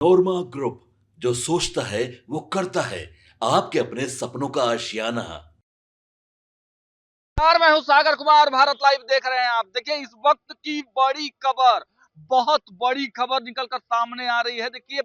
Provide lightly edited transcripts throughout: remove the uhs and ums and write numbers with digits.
नोरमा group, जो सोचता है वो करता है। आपके अपने सपनों का आशियाना। यार मैं हूं सागर कुमार, भारत लाइव देख रहे हैं आप। देखिए इस वक्त की बड़ी खबर, बहुत बड़ी खबर निकलकर सामने आ रही है। देखिए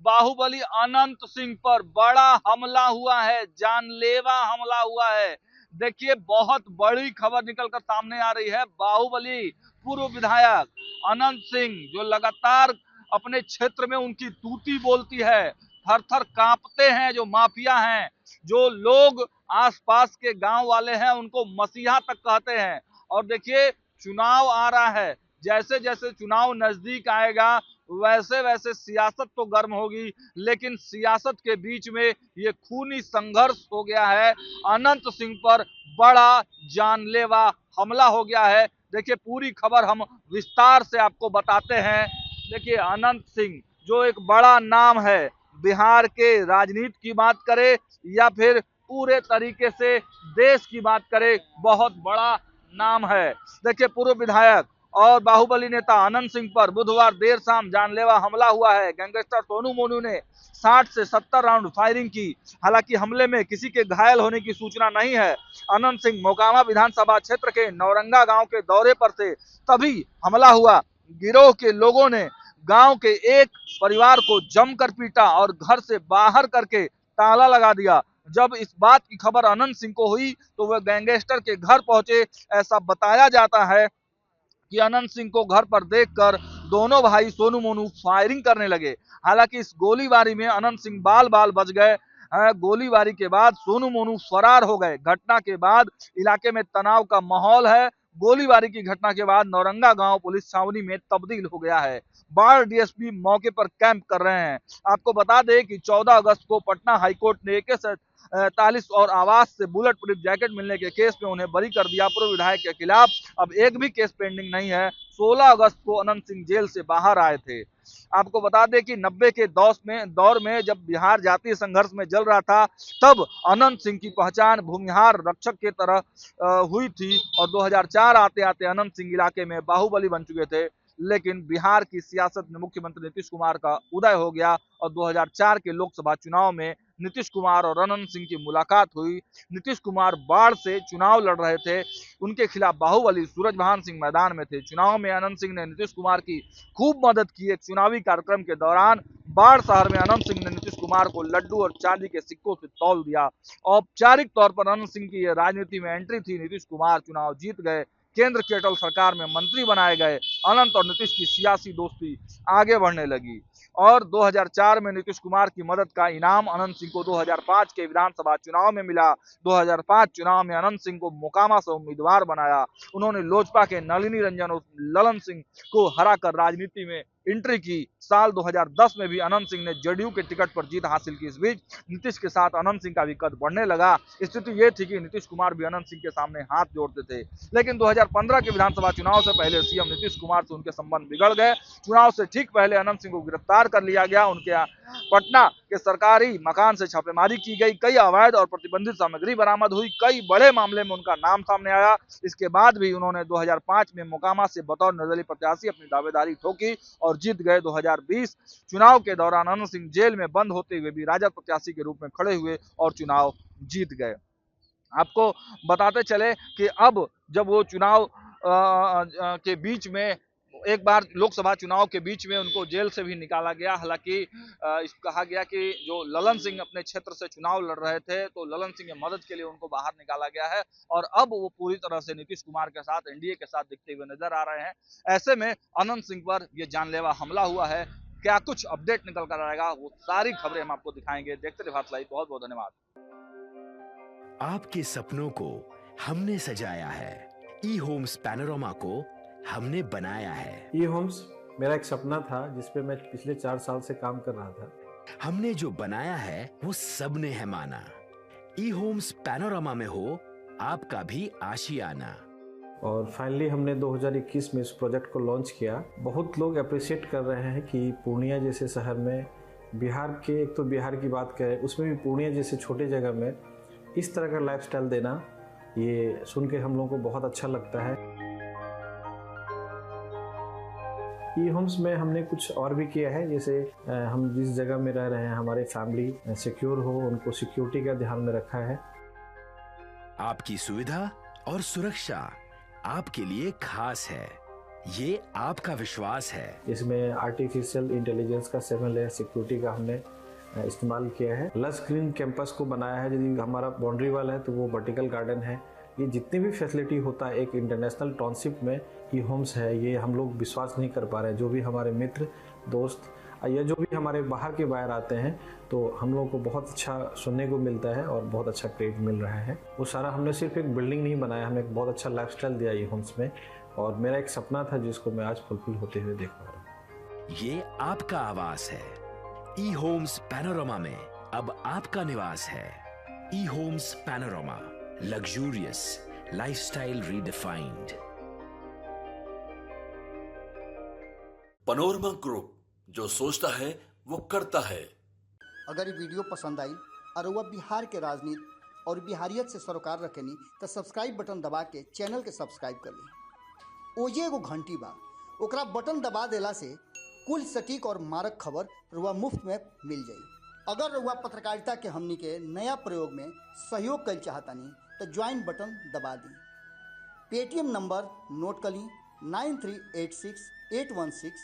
बाहुबली अनंत सिंह पर बड़ा हमला हुआ है, जानलेवा हमला हुआ है। देखिए बहुत बड़ी खबर निकलकर सामने आ रही है। बाहुबली पूर्व विधायक अनंत सिंह, जो लगातार अपने क्षेत्र में उनकी तूती बोलती है, थर थर कांपते हैं, जो माफिया हैं, जो लोग आसपास के गांव वाले हैं उनको मसीहा तक कहते हैं। और देखिए चुनाव आ रहा है, जैसे जैसे चुनाव नजदीक आएगा वैसे वैसे सियासत तो गर्म होगी, लेकिन सियासत के बीच में ये खूनी संघर्ष हो गया है। अनंत सिंह पर बड़ा जानलेवा हमला हो गया है। देखिए पूरी खबर हम विस्तार से आपको बताते हैं। देखिए अनंत सिंह जो एक बड़ा नाम है, बिहार के राजनीति की बात करे या फिर पूरे तरीके से देश की बात करें, बहुत बड़ा नाम है। देखिए पूर्व विधायक और बाहुबली नेता अनंत सिंह पर बुधवार देर शाम जानलेवा हमला हुआ है। गैंगस्टर सोनू मोनू ने 60 से 70 राउंड फायरिंग की। हालांकि हमले में किसी के घायल होने की सूचना नहीं है। अनंत सिंह मोकामा विधानसभा क्षेत्र के नौरंगा गांव के दौरे पर थे, तभी हमला हुआ। गिरोह के लोगों ने गांव के एक परिवार को जमकर पीटा और घर से बाहर करके ताला लगा दिया। जब इस बात की खबर अनंत सिंह को हुई तो वह गैंगस्टर के घर पहुंचे। ऐसा बताया जाता है कि अनंत सिंह को घर पर देखकर दोनों भाई सोनू मोनू फायरिंग करने लगे। हालांकि इस गोलीबारी में अनंत सिंह बाल बाल बच गए। गोलीबारी के बाद सोनू मोनू फरार हो गए। घटना के बाद इलाके में तनाव का माहौल है। गोलीबारी की घटना के बाद नौरंगा गांव पुलिस छावनी में तब्दील हो गया है। बाढ़ डीएसपी मौके पर कैंप कर रहे हैं। आपको बता दें कि 14 अगस्त को पटना हाईकोर्ट ने AK-47 और आवास से बुलेट प्रूफ जैकेट मिलने के केस में उन्हें बरी कर दिया। पूर्व विधायक के खिलाफ अब एक भी केस पेंडिंग नहीं है। 16 अगस्त को अनंत सिंह जेल से बाहर आए थे। आपको बता दें कि 90 के दौर में जब बिहार जातीय संघर्ष में जल रहा था, तब अनंत सिंह की पहचान भूमिहार रक्षक के तरह हुई थी। और 2004 आते आते अनंत सिंह इलाके में बाहुबली बन चुके थे। लेकिन बिहार की सियासत में मुख्यमंत्री नीतीश कुमार का उदय हो गया और 2004 के लोकसभा चुनाव में नीतीश कुमार और अनंत सिंह की मुलाकात हुई। नीतीश कुमार बाढ़ से चुनाव लड़ रहे थे, उनके खिलाफ बाहुबली सूरजभान सिंह मैदान में थे। चुनाव में अनंत सिंह ने नीतीश कुमार की खूब मदद की। एक चुनावी कार्यक्रम के दौरान बाढ़ शहर में अनंत सिंह ने नीतीश कुमार को लड्डू और चांदी के सिक्कों से तौल दिया। औपचारिक तौर पर अनंत सिंह की यह राजनीति में एंट्री थी। नीतीश कुमार चुनाव जीत गए, केंद्र की अटल सरकार में मंत्री बनाए गए। अनंत और नीतीश की सियासी दोस्ती आगे बढ़ने लगी और 2004 में नीतीश कुमार की मदद का इनाम अनंत सिंह को 2005 के विधानसभा चुनाव में मिला। 2005 चुनाव में अनंत सिंह को मोकामा से उम्मीदवार बनाया। उन्होंने लोजपा के नलिनी रंजन और ललन सिंह को हराकर राजनीति में एंट्री की। साल 2010 में भी अनंत सिंह ने जदयू के टिकट पर जीत हासिल की। इस बीच नीतीश के साथ अनंत सिंह का भी कद बढ़ने लगा। स्थिति ये थी कि नीतीश कुमार भी अनंत सिंह के सामने हाथ जोड़ते थे। लेकिन 2015 के विधानसभा चुनाव से पहले सीएम नीतीश कुमार से उनके संबंध बिगड़ गए। चुनाव से ठीक पहले अनंत सिंह को गिरफ्तार कर लिया गया। उनके पटना के सरकारी मकान से छापेमारी की गई। कई अवैध और प्रतिबंधित सामग्री बरामद हुई। कई बड़े मामले में उनका नाम सामने आया। इसके बाद भी उन्होंने 2005 में मोकामा से बतौर निर्दलीय प्रत्याशी अपनी दावेदारी ठोकी और जीत गए। 2020 चुनाव के दौरान अनंत सिंह जेल में बंद होते हुए भी राजद प्रत्याशी के रूप में खड़े हुए और चुनाव जीत गए। आपको बताते चले कि अब जब वो चुनाव के बीच में एक बार लोकसभा चुनाव के बीच में उनको जेल से भी निकाला गया। हालांकि कहा गया कि जो ललन सिंह अपने क्षेत्र से चुनाव लड़ रहे थे, तो ललन सिंह की मदद के लिए उनको बाहर निकाला गया है और अब वो पूरी तरह से नीतीश कुमार के साथ, एनडीए के साथ दिखते हुए नजर आ रहे हैं। ऐसे में अनंत सिंह पर यह जानलेवा हमला हुआ है। क्या कुछ अपडेट निकल कर आएगा, वो सारी खबरें हम आपको दिखाएंगे। देखते रहिए भारत लाइव। बहुत बहुत धन्यवाद। आपके सपनों को हमने सजाया है। ई होम्स पैनोरमा को हमने बनाया है। ई होम्स मेरा एक सपना था जिस पे मैं पिछले 4 साल से काम कर रहा था। हमने जो बनाया है वो सबने है माना। ई होम्स पैनोरमा में हो आपका भी आशियाना। और फाइनली हमने 2021 में इस प्रोजेक्ट को लॉन्च किया। बहुत लोग अप्रिशिएट कर रहे हैं कि पूर्णिया जैसे शहर में, बिहार के, एक तो बिहार की बात करें उसमें भी पूर्णिया जैसे छोटे जगह में इस तरह का लाइफस्टाइल देना, ये सुन के हम लोगों को बहुत अच्छा लगता है। ई होम्स में हमने कुछ और भी किया है, जैसे हम जिस जगह में रह रहे हैं हमारे फैमिली सिक्योर हो, उनको सिक्योरिटी का ध्यान में रखा है। आपकी सुविधा और सुरक्षा आपके लिए खास है, ये आपका विश्वास है। इसमें आर्टिफिशियल इंटेलिजेंस का 7 लेयर सिक्योरिटी का हमने इस्तेमाल किया है। लस ग्रीन कैंपस को बनाया है, यदि हमारा बाउंड्री वाल है तो वो वर्टिकल गार्डन है। ये जितनी भी फैसिलिटी होता है एक इंटरनेशनल टाउनशिप में ई होम्स है, ये हम लोग विश्वास नहीं कर पा रहे हैं। जो भी हमारे मित्र दोस्त या जो भी हमारे बाहर के बाहर आते हैं तो हम लोगों को बहुत अच्छा सुनने को मिलता है और बहुत अच्छा क्रेडिट मिल रहा है। वो सारा हमने सिर्फ एक बिल्डिंग नहीं बनाया, हमने एक बहुत अच्छा लाइफस्टाइल दिया ई होम्स में, और मेरा एक सपना था जिसको मैं आज फुलफिल होते हुए देख पा रहा हूँ। ये आपका आवास है। ई होम्स पैनोरामा में अब आपका निवास है। E Homes Panorama, luxurious lifestyle redefined. Panorama Group, जो सोचता है वो करता है। अगर ये वीडियो पसंद आई और वह बिहार के राजनीति और बिहारियत से सरोकार रखेनी तो सब्सक्राइब बटन दबा के चैनल के सब्सक्राइब कर ली। ओजे एगो घंटी बा, ओकरा बटन दबा देला से कुल सटीक और मारक खबर रुआ मुफ्त में मिल जाई। अगर रुआ पत्रकारिता के हमनी के नया प्रयोग में सहयोग कर चाहतानी तो ज्वाइन बटन दबा दी। पेटीएम नंबर नोट कर ली 9386 816